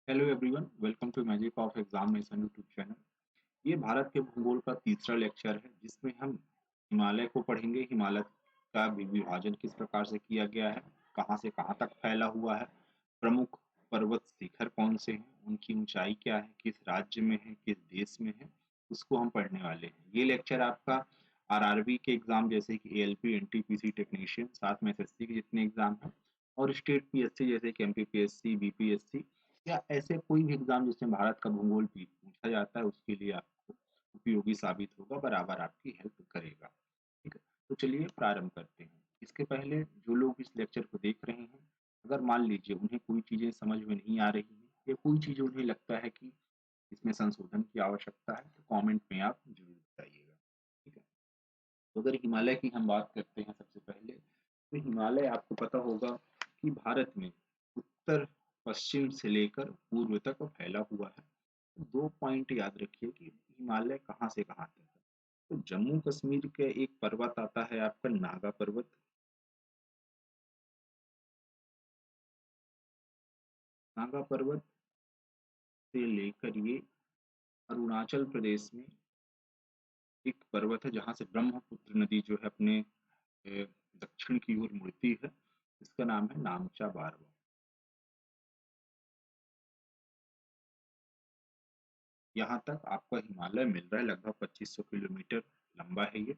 Hello everyone, welcome to magic of examination YouTube channel. ये भारत के भूगोल का तीसरा लेक्चर है जिसमें हम हिमालय को पढ़ेंगे। हिमालय का विभाजन किस प्रकार से किया गया है, कहाँ से कहाँ तक फैला हुआ है, प्रमुख पर्वत शिखर कौन से हैं, उनकी ऊंचाई क्या है, किस राज्य में है, किस देश में है, उसको हम पढ़ने वाले हैं। ये लेक्चर आपका आरआरबी के एग्जाम जैसे कि एएलपी, एनटीपीसी टेक्नीशियन, साथ में एसएससी के जितने एग्जाम हैं और स्टेट पीएससी जैसे कि एमपीपीएससी, बीपीएससी या ऐसे कोई भी एग्जाम जिसमें भारत का भूगोल पूछा जाता है, उसके लिए आपको उपयोगी साबित होगा, बराबर आपकी हेल्प करेगा। ठीक है, तो चलिए प्रारंभ करते हैं। इसके पहले जो लोग इस लेक्चर को देख रहे हैं, अगर मान लीजिए उन्हें कोई चीजें समझ में नहीं आ रही हैं या कोई चीजें उन्हें लगता है कि इसमें संशोधन की आवश्यकता है, तो कमेंट में आप जरूर बताइएगा। ठीक है, तो अगर हिमालय की हम बात करते हैं सबसे पहले, तो हिमालय आपको पता होगा कि भारत में उत्तर पश्चिम से लेकर पूर्व तक फैला हुआ है। दो पॉइंट याद रखिए कि हिमालय कहाँ से कहाँ तक है। तो जम्मू कश्मीर के एक पर्वत आता है आपका नागा पर्वत। नागा पर्वत से लेकर ये अरुणाचल प्रदेश में एक पर्वत है जहाँ से ब्रह्मपुत्र नदी जो है अपने दक्षिण की ओर मुड़ती है। इसका नाम है नामचा बारवा। यहाँ तक आपका हिमालय मिल रहा है, लगभग 2500 किलोमीटर लंबा है ये।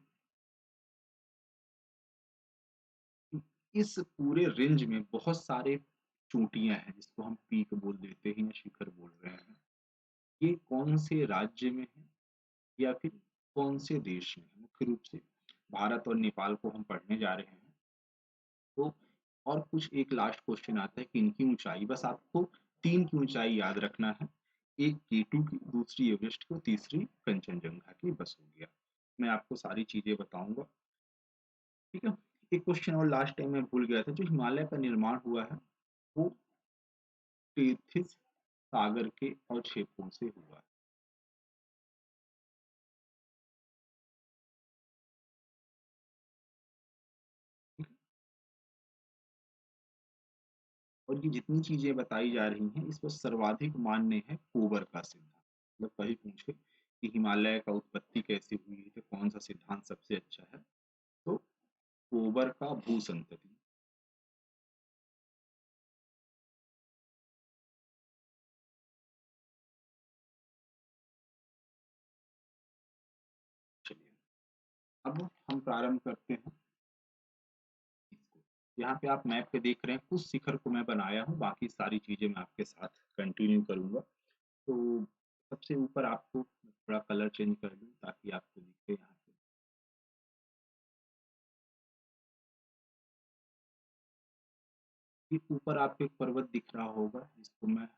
इस पूरे रेंज में बहुत सारे चोटियां हैं जिसको हम पीक बोल देते हैं या शिखर बोल रहे हैं। ये कौन से राज्य में है या फिर कौन से देश में है? मुख्य रूप से भारत और नेपाल को हम पढ़ने जा रहे हैं। तो और कुछ एक लास्ट क्वेश्चन आता है कि इनकी ऊंचाई, बस आपको तीन की ऊंचाई याद रखना है। एक केटू की, दूसरी एवरेस्ट की, तीसरी कंचनजंगा की, बस हो गया। मैं आपको सारी चीजें बताऊंगा। ठीक है, एक क्वेश्चन और लास्ट टाइम मैं भूल गया था। जो हिमालय का निर्माण हुआ है वो टेथिस सागर के अवक्षेपों से हुआ है। ठीक है? और ये जितनी चीजें बताई जा रही हैं इस पर सर्वाधिक मान्य है कोबर का सिद्धांत। मतलब कहीं पूछे कि हिमालय का उत्पत्ति कैसे हुई है, कौन सा सिद्धांत सबसे अच्छा है, तो कोबर का भू संतति। चलिए, अब हम प्रारंभ करते हैं इसको। यहाँ पे आप मैप पे देख रहे हैं, कुछ शिखर को मैं बनाया हूँ, बाकी सारी चीजें मैं आपके साथ कंटिन्यू करूंगा। तो सबसे ऊपर आपको थोड़ा कलर चेंज कर दूं ताकि आपको दिखे यहाँ पे। ये ऊपर आपको एक पर्वत दिख रहा होगा जिसको मैं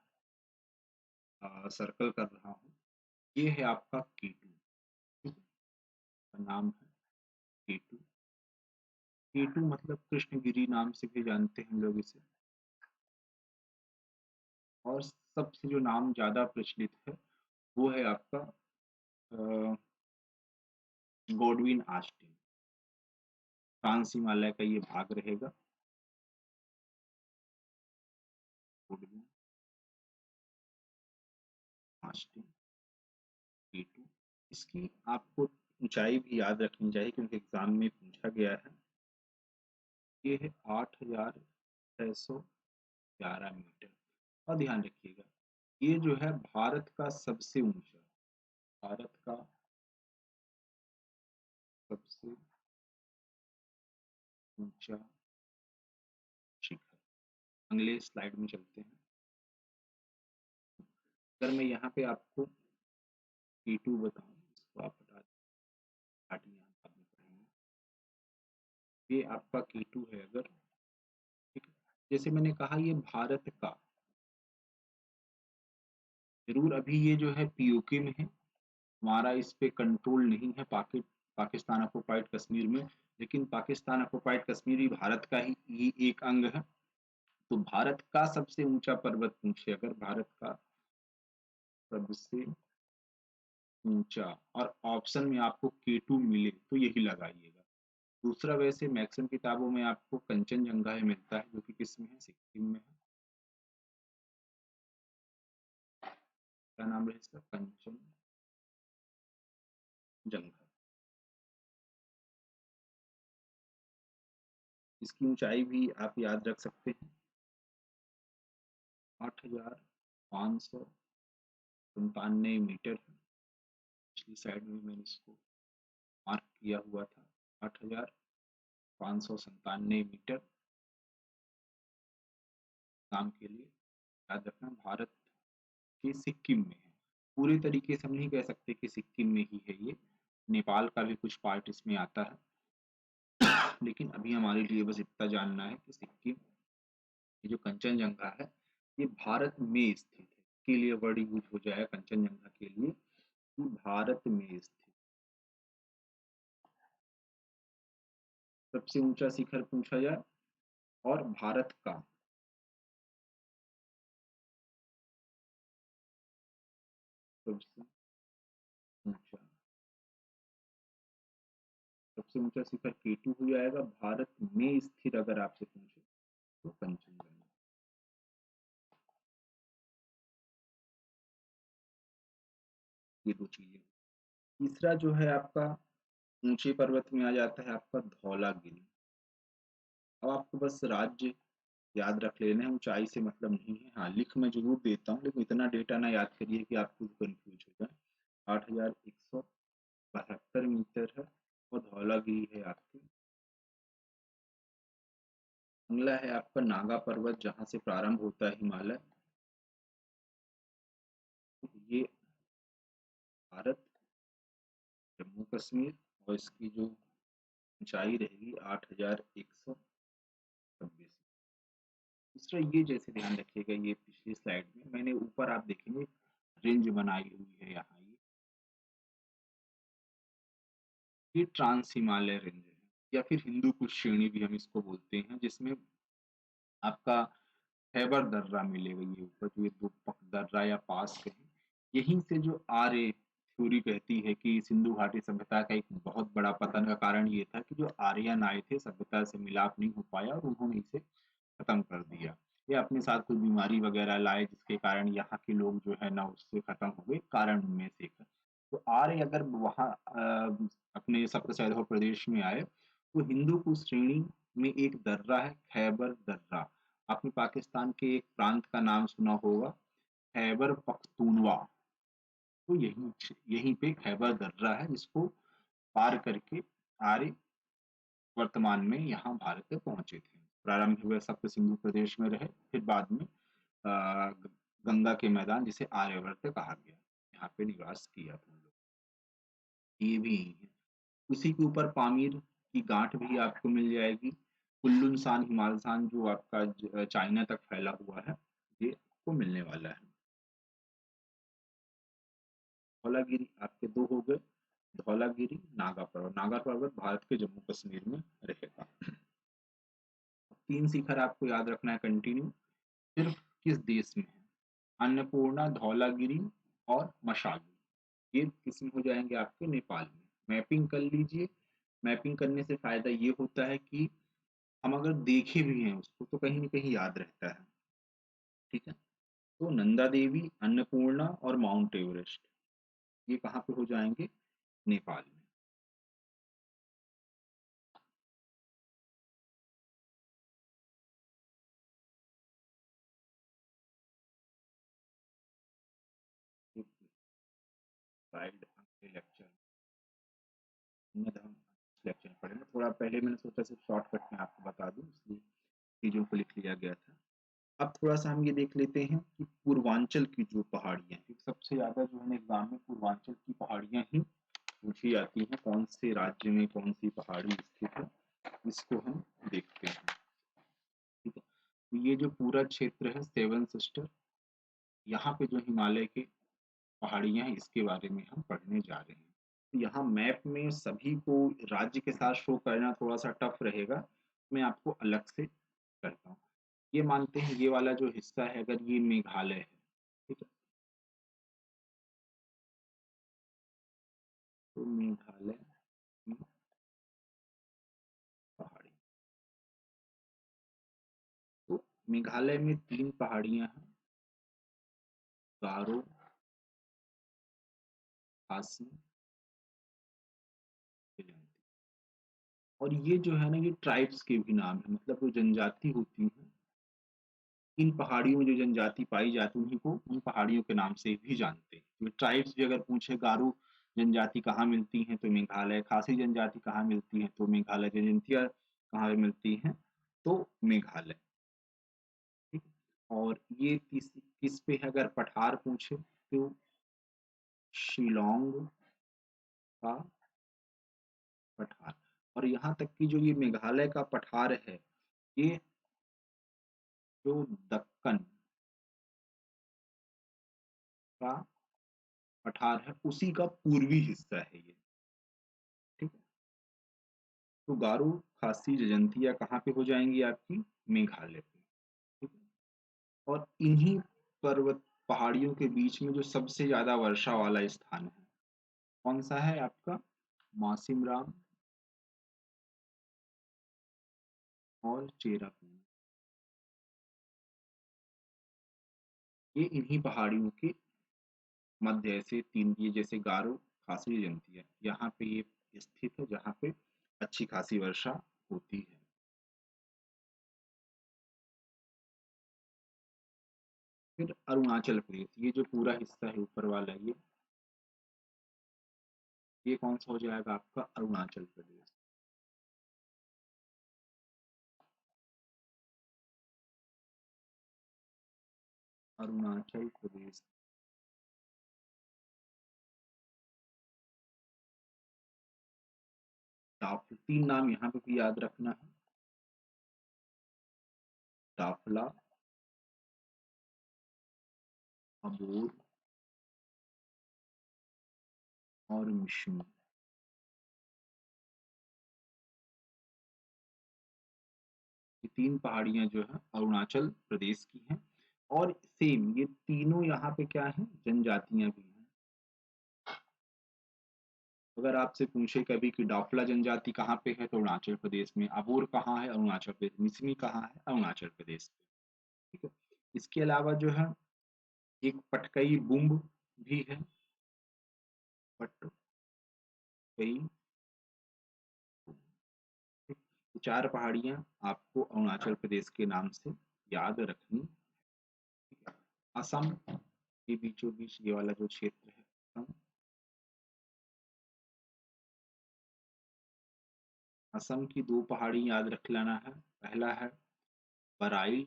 सर्कल कर रहा हूँ। ये है आपका केटू। ठीक है? इसका नाम है केटू। केटू मतलब कृष्णगिरी नाम से भी जानते हैं लोग इसे। और सबसे जो नाम ज्यादा प्रचलित है वो है आपका गोडविन आस्टिन। ट्रांस हिमालय का ये भाग रहेगा। Godwin Austen K two. इसकी आपको ऊंचाई भी याद रखनी चाहिए क्योंकि एग्जाम में पूछा गया है। ये है 8611 मीटर। और ध्यान रखिएगा, ये जो है भारत का सबसे ऊंचा, भारत का सबसे ऊंचा शिखर। अगले स्लाइड में चलते हैं। अगर मैं यहाँ पे आपको T2 बताऊं, इसको आप हटा यहाँ बाद में पढ़ेंगे। ये आपका K2 है अगर। ठीक है, जैसे मैंने कहा ये भारत का, जरूर अभी ये जो है पीओके में है, हमारा इस पे कंट्रोल नहीं है पाकिस्तान ऑक्युपाइड कश्मीर में। लेकिन पाकिस्तान ऑक्युपाइड कश्मीर भी भारत का ही एक अंग है। तो भारत का सबसे ऊंचा पर्वत पूछे अगर, भारत का सबसे ऊंचा, और ऑप्शन में आपको K2 मिले तो यही लगाइएगा। दूसरा, वैसे मैक्सिमम किताबों में आपको कंचनजंगा ही मिलता है जो कि किस में है, सिक्किम में है। क्या नाम है इसका? कंचनजंगा। इसकी ऊंचाई भी आप याद रख सकते हैं, 8,597 मीटर है। पिछली साइड में मैंने इसको मार्क किया हुआ था, 8,597 मीटर। नाम के लिए याद रखना, भारत के सिक्किम में है। पूरी तरीके से हम नहीं कह सकते कि सिक्किम में ही है ये, नेपाल का भी कुछ पार्ट इसमें आता है, लेकिन अभी हमारे लिए बस इतना जानना है कि सिक्किम, ये जो कंचनजंगा है ये भारत में स्थित है। इसके लिए वर्ड यूज हो जाए कंचनजंगा के लिए कि भारत में स्थित। सबसे ऊंचा शिखर पूछा जाए और भारत का सबसे ऊंचा, सबसे ऊंचा शिखर केटू हो जाएगा। भारत में स्थित अगर आपसे पूछे तो कंचनजंगा। ये दो चीजें। तीसरा जो है आपका ऊंचे पर्वत में आ जाता है आपका धौलागिरी। अब आपको बस राज्य याद रख लेना है, ऊंचाई से मतलब नहीं है। हाँ, लिख मैं जरूर देता हूँ, लेकिन इतना डेटा ना याद करिए कि आप खुद कंफ्यूज हो जाए। 8,172 मीटर है और धौलागिरी है आपकी। अगला है आपका नागा पर्वत, जहाँ से प्रारंभ होता है हिमालय। ये भारत, जम्मू कश्मीर, और इसकी जो ऊंचाई रहेगी 8,126। दूसरा ये जैसे ध्यान रखिएगा, ये पिछली स्लाइड में मैंने ऊपर आप देखेंगे रेंज बनाई हुई है यहाँ, ये ट्रांस हिमालय रेंज है, या फिर हिंदू कुश श्रेणी भी हम इसको बोलते हैं, जिसमें आपका खैबर दर्रा मिलेगा। ये ऊपर जो ये दो दर्रा या पास कहें, यहीं से जो आर्य थ्योरी कहती है कि सिंधु घाटी सभ्यता का एक बहुत बड़ा पतन का कारण ये था कि जो आर्यन आए थे सभ्यता से मिलाप नहीं हो पाया और उन्होंने इसे खत्म कर दिया। ये अपने साथ कोई बीमारी वगैरह लाए जिसके कारण यहाँ के लोग जो है ना उससे खत्म हो गए, कारण उनमें से एक है। तो आर्य अगर वहाँ अपने सप्तसैधव प्रदेश में आए तो हिंदू कुश श्रेणी में एक दर्रा है खैबर दर्रा। आपने पाकिस्तान के एक प्रांत का नाम सुना होगा, खैबर पख्तूनवा। तो यही यहीं पे खैबर दर्रा है जिसको पार करके आर्य वर्तमान में यहाँ भारत में पहुंचे थे। प्रारंभ हुए सप्त सिंधु प्रदेश में रहे, फिर बाद में गंगा के मैदान जिसे आर्यवर्त कहा गया, यहाँ पे निवास किया था लोग। ये भी है। उसी के ऊपर पामीर की गांठ भी आपको मिल जाएगी। कुल्लुनसान हिमालसान जो आपका चाइना तक फैला हुआ है, ये आपको मिलने वाला है। धौलागिरी आपके दो हो गए, धौलागिरी नागा पर्वत। नागा पर्वत भारत के जम्मू कश्मीर में रहेगा। 3 शिखर आपको याद रखना है कंटिन्यू, सिर्फ किस देश में है? अन्नपूर्णा, धौलागिरी और मशाली। ये किसमें हो जाएंगे? आपके नेपाल में। मैपिंग कर लीजिए। मैपिंग करने से फायदा ये होता है कि हम अगर देखे भी हैं उसको तो कहीं ना कहीं याद रहता है। ठीक है, तो नंदा देवी, अन्नपूर्णा और माउंट एवरेस्ट, ये कहाँ पे हो जाएंगे? नेपाल में। गाइड लेक्चर में हम लेक्चर पढ़ेंगे। थोड़ा पहले मैंने सोचा सिर्फ शॉर्टकट में आपको बता दूं, इसलिए चीजों को लिख लिया गया था। अब थोड़ा सा हम ये देख लेते हैं कि पूर्वांचल की जो पहाड़ियां हैं, सबसे ज्यादा जो है एग्जाम में पूर्वांचल की पहाड़ियां ही पूछी जाती हैं। कौन से राज्य में कौन सी पहाड़ी स्थित है, इसको हम देखते हैं। ठीक है, तो ये जो पूरा क्षेत्र है सेवन सिस्टर, यहाँ पे जो हिमालय के पहाड़ियां हैं इसके बारे में हम पढ़ने जा रहे हैं। तो यहाँ मैप में सभी को राज्य के साथ शो करना थोड़ा सा टफ रहेगा, मैं आपको अलग से करता हूँ। ये मानते हैं ये वाला जो हिस्सा है अगर ये मेघालय है, ठीक है, तो मेघालय की पहाड़ी, तो मेघालय में 3 पहाड़ियां हैं, गारो, खासी जयंती। और ये जो है ना, ये ट्राइब्स के भी नाम है, मतलब जो जनजाति होती है, इन पहाड़ियों में जो जनजाति पाई जाती है उन्हीं को उन पहाड़ियों के नाम से भी जानते हैं। जो ट्राइब्स भी अगर पूछे गारो जनजाति कहाँ मिलती हैं तो मेघालय, खासी जनजाति कहाँ मिलती है तो मेघालय, जनजातियाँ कहाँ पे मिलती हैं तो मेघालय। ठीक है? और ये किस पे है, अगर पठार पूछे तो शिलोंग का पठार। और यहाँ तक कि जो ये मेघालय का पठार है, ये जो दक्कन का पठार है उसी का पूर्वी हिस्सा है ये। ठीक है? तो गारो खासी जजंतिया कहाँ पे हो जाएंगी आपकी, मेघालय पे। ठीक है? और इन्हीं पर्वत पहाड़ियों के बीच में जो सबसे ज्यादा वर्षा वाला स्थान है, कौन सा है आपका, मासिमराम और चेरापूंजी। ये इन्हीं पहाड़ियों के मध्य से तीन, ये जैसे गारो खासी जजंतिया यहाँ पे ये स्थित है, जहाँ पे अच्छी खासी वर्षा होती है। फिर अरुणाचल प्रदेश, ये जो पूरा हिस्सा है ऊपर वाला, ये कौन सा हो जाएगा आपका, अरुणाचल प्रदेश। अरुणाचल प्रदेश। तीन नाम यहाँ पे भी याद रखना है, दाफला, अबोर और मिशमी। ये तीन पहाड़ियां जो है अरुणाचल प्रदेश की हैं। और सेम ये तीनों यहाँ पे क्या है, जनजातियां भी हैं। अगर आपसे पूछे कभी कि डाफला जनजाति कहाँ पे है तो अरुणाचल प्रदेश में, अबोर कहाँ है अरुणाचल प्रदेश, मिसमी कहाँ है अरुणाचल प्रदेश में। ठीक है? इसके अलावा जो है एक पटकई बुम्ब भी है, पटकई। ये चार पहाड़ियां आपको अरुणाचल प्रदेश के नाम से याद रखनी। ठीक है? असम के बीचों बीच ये वाला जो क्षेत्र है, असम, असम की दो पहाड़ी याद रख लेना है। पहला है बराइल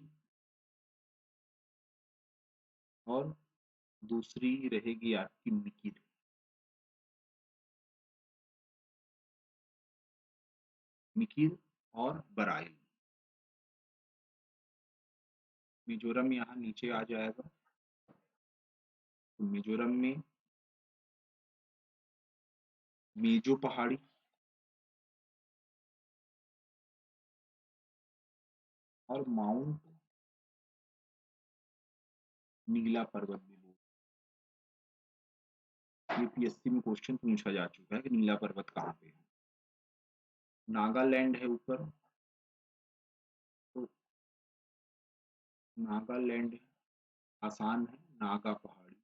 और दूसरी रहेगी आपकी मिकिर। मिकिर और बराइल। मिजोरम यहाँ नीचे आ जाएगा। तो मिजोरम में मेजो पहाड़ी और माउंट नीला पर्वत भी लोग, यूपीएससी में क्वेश्चन पूछा जा चुका है कि नीला पर्वत कहाँ पे है। नागालैंड है ऊपर, तो नागालैंड है, आसान है, नागा पहाड़ी।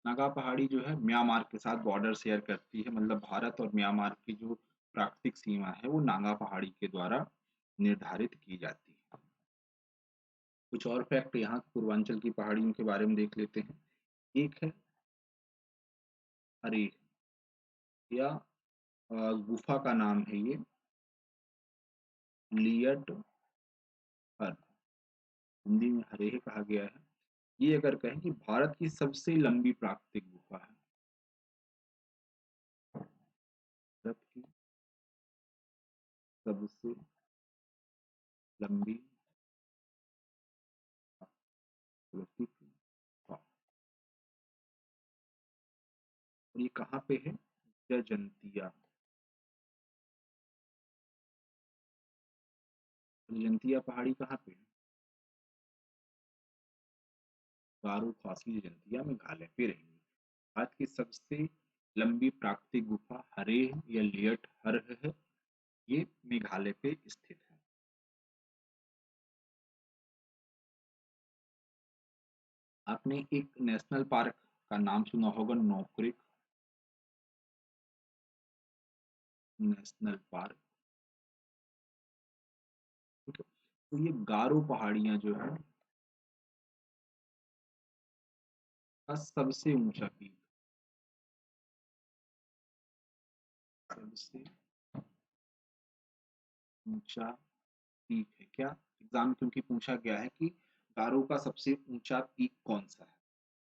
नागा पहाड़ी जो है म्यांमार के साथ बॉर्डर शेयर करती है, मतलब भारत और म्यांमार की जो प्राकृतिक सीमा है वो नागा पहाड़ी के द्वारा निर्धारित की जाती है। कुछ और फैक्ट यहाँ पूर्वांचल की पहाड़ियों के बारे में देख लेते हैं। एक है, अरे या गुफा का नाम है ये, लियट हर, हिंदी में हरेह कहा गया है। ये अगर कहें कि भारत की सबसे लंबी प्राकृतिक गुफा है, भारत की सबसे लंबी प्राकृतिक गुफा, और ये कहाँ पे है, जयंतिया। जयंतिया पहाड़ी कहाँ पे है, गारो खासी जयंतिया मेघालय पे रहेंगी। भारत की सबसे लंबी प्राकृतिक गुफा हरेह या लियट हर है, ये मेघालय पे स्थित है। आपने एक नेशनल पार्क का नाम सुना होगा, नोकरेक नेशनल पार्क। ठीक है, तो ये गारो पहाड़ियां जो है का सबसे ऊंचा पीक, सबसे ऊंचा पीक है क्या? एग्जाम क्योंकि पूछा गया है कि गारो का सबसे ऊंचा पीक कौन सा है,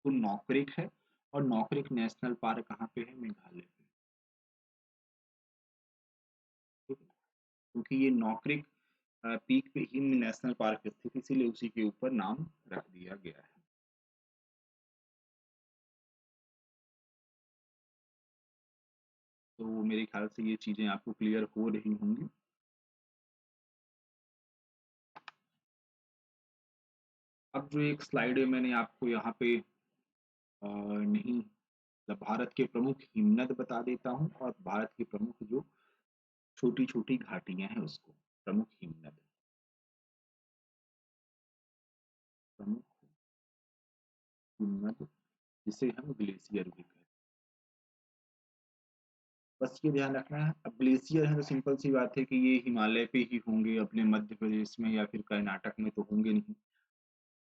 तो नोकरेक है। और नोकरेक नेशनल पार्क कहाँ पे है? मेघालय पे। ठीक है, क्योंकि ये नोकरेक पीक पे ही नेशनल पार्क स्थित, इसीलिए उसी के ऊपर नाम रख दिया गया है। तो मेरे ख्याल से ये चीजें आपको क्लियर हो रही होंगी। अब जो एक स्लाइड है मैंने आपको यहाँ पे नहीं, मतलब भारत के प्रमुख हिमनद बता देता हूँ, और भारत की प्रमुख जो छोटी छोटी घाटियां हैं उसको प्रमुख हिमनद, प्रमुख हिमनद, जिसे हम ग्लेशियर भी कहते हैं। बस ये ध्यान रखना है, अब ग्लेशियर है तो सिंपल सी बात है कि ये हिमालय पे ही होंगे, अपने मध्य प्रदेश में या फिर कर्नाटक में तो होंगे नहीं।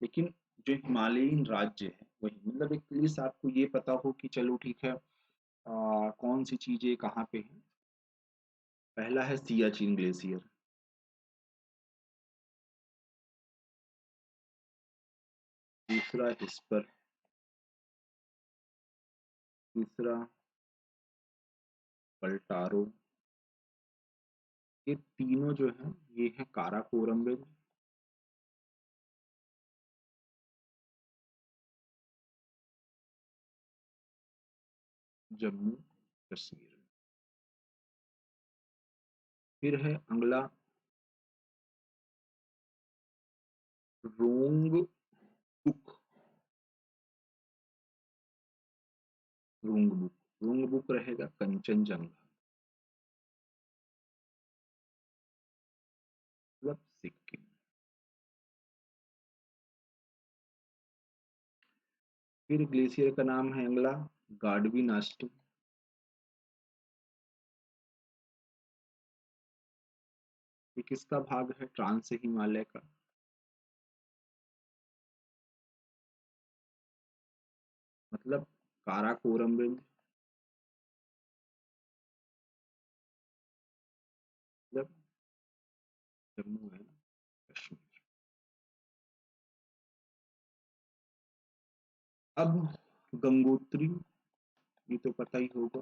लेकिन जो हिमालयन राज्य है वही, मतलब एक प्लीज आपको ये पता हो कि चलो ठीक है, कौन सी चीजें कहाँ पे है। पहला है सियाचिन ग्लेशियर, दूसरा हिस्पर, तीसरा पल्टारो, ये तीनों जो है ये है काराकोरम रेंज, जम्मू कश्मीर। फिर है अगला रोंगटुक, रोंगबुक, रोंगबुक रहेगा कंचनजंगा, मतलब सिक्किम। फिर ग्लेशियर का नाम है अगला गाडवी नास्टू, ये किसका भाग है? ट्रांस हिमालय का। मतलब काराकोरम रेंज, मतलब जम्मू एंड कश्मीर। अब गंगोत्री, ये तो पता ही होगा,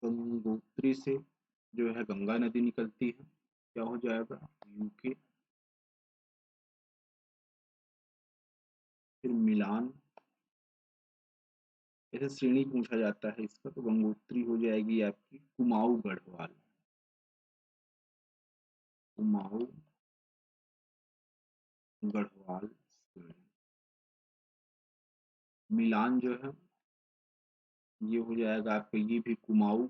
गंगोत्री से जो है गंगा नदी निकलती है, क्या हो जाएगा? यूके। फिर मिलान, ऐसे श्रेणी पूछा जाता है इसका, तो गंगोत्री हो जाएगी आपकी कुमाऊं गढ़वाल, कुमाऊं गढ़वाल श्रेणी। मिलान जो है ये हो जाएगा आपका, ये भी कुमाऊं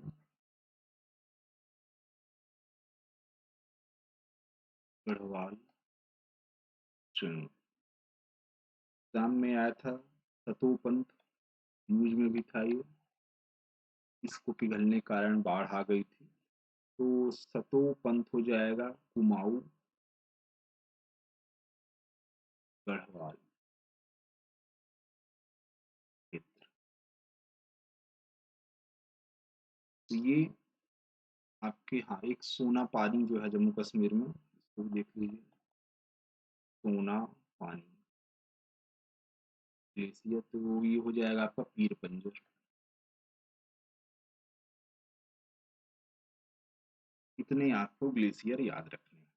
गढ़वाल श्रेणी। एग्जाम में आया था, सतोपंथ, न्यूज में भी था ये, इसको पिघलने के कारण बाढ़ आ गई थी, तो सतोपंथ हो जाएगा कुमाऊं गढ़वाल क्षेत्र। तो ये आपके, हाँ, एक सोना पानी जो है जम्मू कश्मीर में, इसको भी देख लीजिए, सोना पानी ग्लेशियर, तो ये हो जाएगा आपका पीर पंजर। इतने आपको ग्लेशियर याद रखने हैं।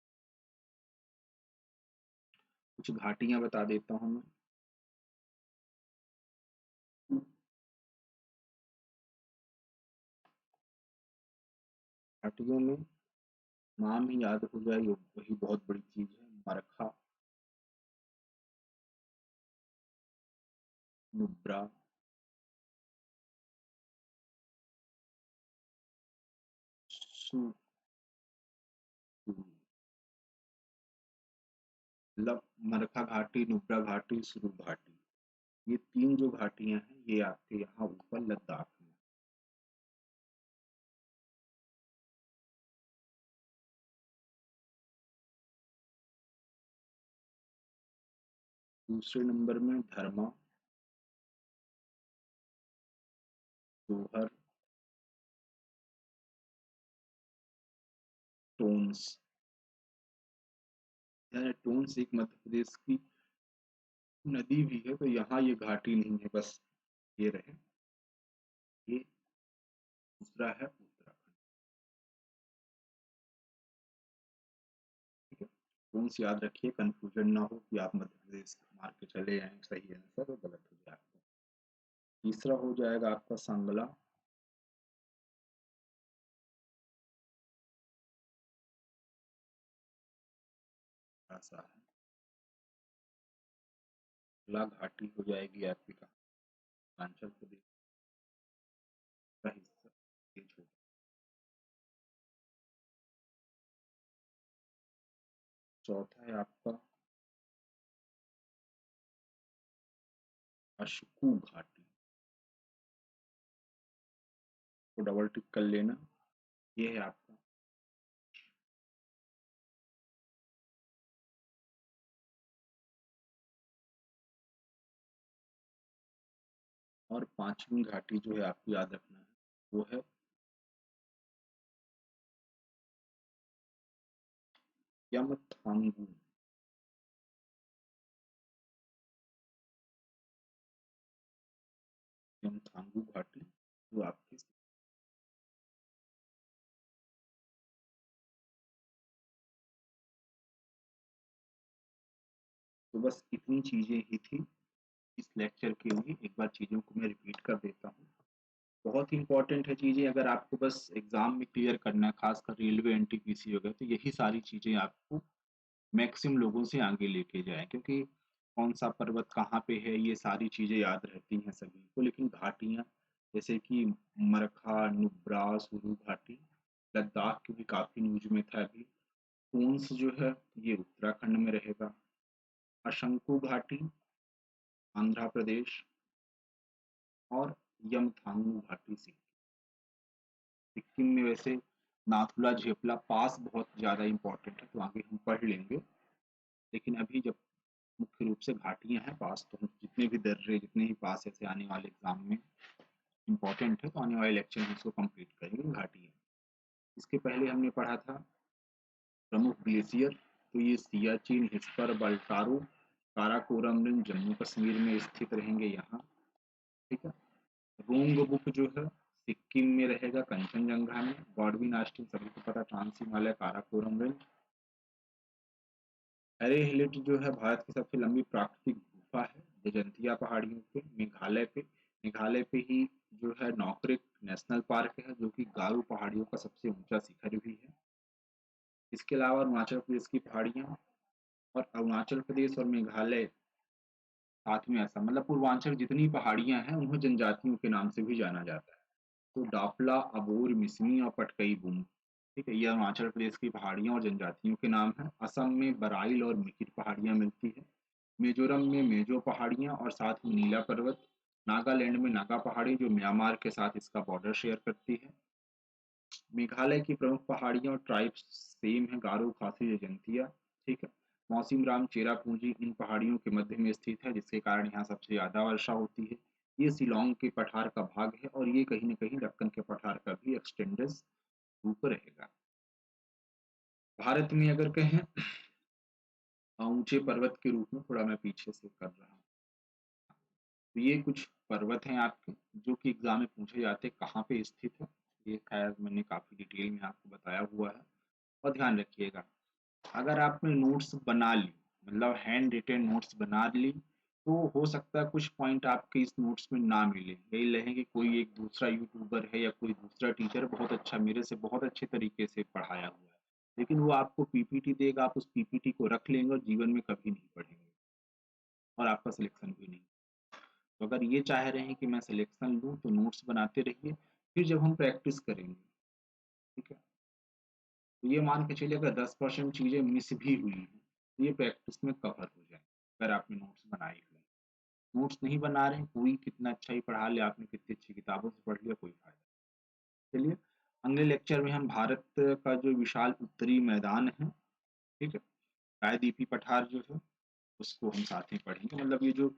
कुछ घाटियां बता देता हूँ मैं। घाटियों में नाम ही याद हो जाए वही बहुत बड़ी चीज है। मरखा, नुब्रा, सुसुली, मतलब मरखा घाटी, नुब्रा घाटी, सुरू घाटी, ये 3 जो घाटियाँ हैं ये आपके यहाँ ऊपर लद्दाख में। दूसरे नंबर में धर्मा, जोहर, टोंस। टोंस एक मध्य प्रदेश की नदी भी है, तो यहाँ ये घाटी नहीं है, बस ये रहे। ये दूसरा है उत्तराखंड। ठीक है, टोंस याद रखिए, कंफ्यूजन ना हो कि आप मध्य प्रदेश मार के चले आए सही आंसर तो गलत हो जाए आपको। तीसरा हो जाएगा आपका सांगला। ऐसा है, अगला घाटी हो जाएगी आपकी हिमाचल प्रदेश का हिस्सा, ये छोटा। चौथा है आपका अशुकू घाटी, तो डबल टिक कर लेना। ये है आपका। और पांचवी घाटी जो है आपको याद रखना है, वो है यमथांगू। यमथांगू घाटी जो आपकी। तो बस इतनी चीजें ही थी इस लेक्चर के लिए। एक बार चीजों को मैं रिपीट कर देता हूँ। बहुत ही इंपॉर्टेंट है चीजें, अगर आपको बस एग्जाम में क्लियर करना है, खासकर रेलवे एनटीपीसी वगैरह, तो यही सारी चीजें आपको मैक्सिमम लोगों से आगे लेके जाए, क्योंकि कौन सा पर्वत कहाँ पे है ये सारी चीजें याद रहती हैं सभी को, लेकिन घाटियाँ जैसे कि मरखा, नुब्रा, सुरू घाटी, लद्दाख की भी काफी न्यूज में था अभी। पूंछ जो है ये उत्तराखंड में रहेगा। अशंकु घाटी आंध्र प्रदेश, और यमथांगू घाटी सिक्किम। सिक्किम में वैसे नाथुला झेपला पास बहुत ज्यादा इंपॉर्टेंट है, तो आगे हम पढ़ लेंगे। लेकिन अभी जब मुख्य रूप से घाटियां हैं पास, तो हम जितने भी दर्रे, जितने ही पास ऐसे आने वाले एग्जाम में इम्पोर्टेंट है, तो आने वाले लेक्चर में इसको कंप्लीट करेंगे घाटियां। इसके पहले हमने पढ़ा था प्रमुख ग्लेशियर, तो ये सियाचिन, हिस्पर, बल्टारो, काराकोरम रेंज जम्मू कश्मीर में स्थित रहेंगे यहाँ। ठीक है, रोंग बुक जो है सिक्किम में रहेगा, कंचनजंगा में। गॉडविन आस्टिन सभी को पता, ट्रांस हिमालय काराकोरम रेंज। अरे हिलेट जो है भारत की सबसे लंबी प्राकृतिक गुफा है, जजंतिया पहाड़ियों पे, मेघालय पे। मेघालय पे ही जो है नॉकरेक नेशनल पार्क है, जो कि गारो पहाड़ियों का सबसे ऊंचा शिखर भी है। इसके अलावा अरुणाचल प्रदेश की पहाड़ियाँ, और अरुणाचल प्रदेश और मेघालय साथ में, ऐसा मतलब पूर्वांचल जितनी पहाड़ियां हैं उन्हें जनजातियों के नाम से भी जाना जाता है। तो डाफला, अबोर, मिसमी और पटकई बुम। ठीक है, ये अरुणाचल प्रदेश की पहाड़ियां और जनजातियों के नाम हैं। असम में बराइल और मिकिर पहाड़ियां मिलती है। मिजोरम में मेजो पहाड़ियां और साथ में नीला पर्वत। नागालैंड में नागा पहाड़ी जो म्यांमार के साथ इसका बॉर्डर शेयर करती है। मेघालय की प्रमुख पहाड़ियां और ट्राइब्स सेम है, गारो, खासी, जयंतिया। ठीक है, मौसिम राम, चेरापूंजी इन पहाड़ियों के मध्य में स्थित है, जिसके कारण यहाँ सबसे ज्यादा वर्षा होती है। ये शिलोंग के पठार का भाग है, और ये कहीं न कहीं दक्कन के पठार का भी एक्सटेंडेड रूप रहेगा। भारत में अगर कहें ऊंचे पर्वत के रूप में, थोड़ा मैं पीछे से कर रहा हूँ, तो ये कुछ पर्वत हैं आपके जो कि एग्जाम में पूछे जाते हैं कहाँ पे स्थित है। ये खैर मैंने काफी डिटेल में आपको बताया हुआ है। और ध्यान रखिएगा, अगर आपने नोट्स बना ली, मतलब हैंड रिटेन नोट्स बना ली, तो हो सकता है कुछ पॉइंट आपके इस नोट्स में ना मिले। यही रहे कि कोई एक दूसरा यूट्यूबर है या कोई दूसरा टीचर बहुत अच्छा, मेरे से बहुत अच्छे तरीके से पढ़ाया हुआ है, लेकिन वो आपको पीपीटी देगा, आप उस पीपीटी को रख लेंगे और जीवन में कभी नहीं पढ़ेंगे, और आपका सिलेक्शन भी नहीं। तो अगर ये चाह रहे हैं कि मैं सिलेक्शन लूँ, तो नोट्स बनाते रहिए, फिर जब हम प्रैक्टिस करेंगे, ठीक है, तो ये मान के चलिए अगर 10% चीजें मिस भी हुई हैं, ये प्रैक्टिस में कवर हो जाए, अगर आपने नोट्स बनाए हुए हैं। नोट्स नहीं बना रहे हैं, कोई कितना अच्छा ही पढ़ा ले, आपने कितनी अच्छी किताबों से पढ़ लिया, कोई फ़ायदा नहीं। चलिए, अगले लेक्चर में हम भारत का जो विशाल उत्तरी मैदान है, ठीक है, प्रायद्वीपीय पठार जो है, उसको हम साथ में पढ़ेंगे। मतलब ये जो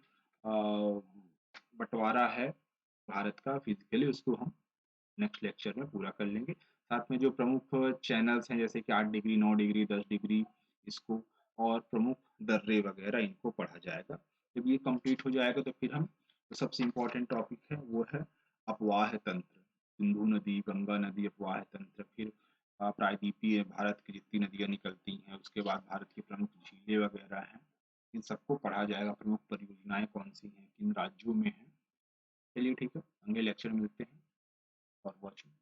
बँटवारा है भारत का फिज़िकली, उसको हम नेक्स्ट लेक्चर में पूरा कर लेंगे। साथ में जो प्रमुख चैनल्स हैं, जैसे कि 8 डिग्री, 9 डिग्री, 10 डिग्री, इसको और प्रमुख दर्रे वगैरह, इनको पढ़ा जाएगा। जब ये कंप्लीट हो जाएगा तो फिर हम जो सबसे इम्पोर्टेंट टॉपिक है वो है अपवाह तंत्र। सिंधु नदी, गंगा नदी, अपवाह तंत्र, फिर प्रायद्वीपीय भारत की जितनी नदियाँ निकलती हैं, उसके बाद भारत की प्रमुख झीलें वगैरह हैं, इन सबको पढ़ा जाएगा। प्रमुख परियोजनाएँ कौन-सी हैं, किन राज्यों में हैं। चलिए ठीक है, अगले लेक्चर में मिलते हैं। और वॉचिंग।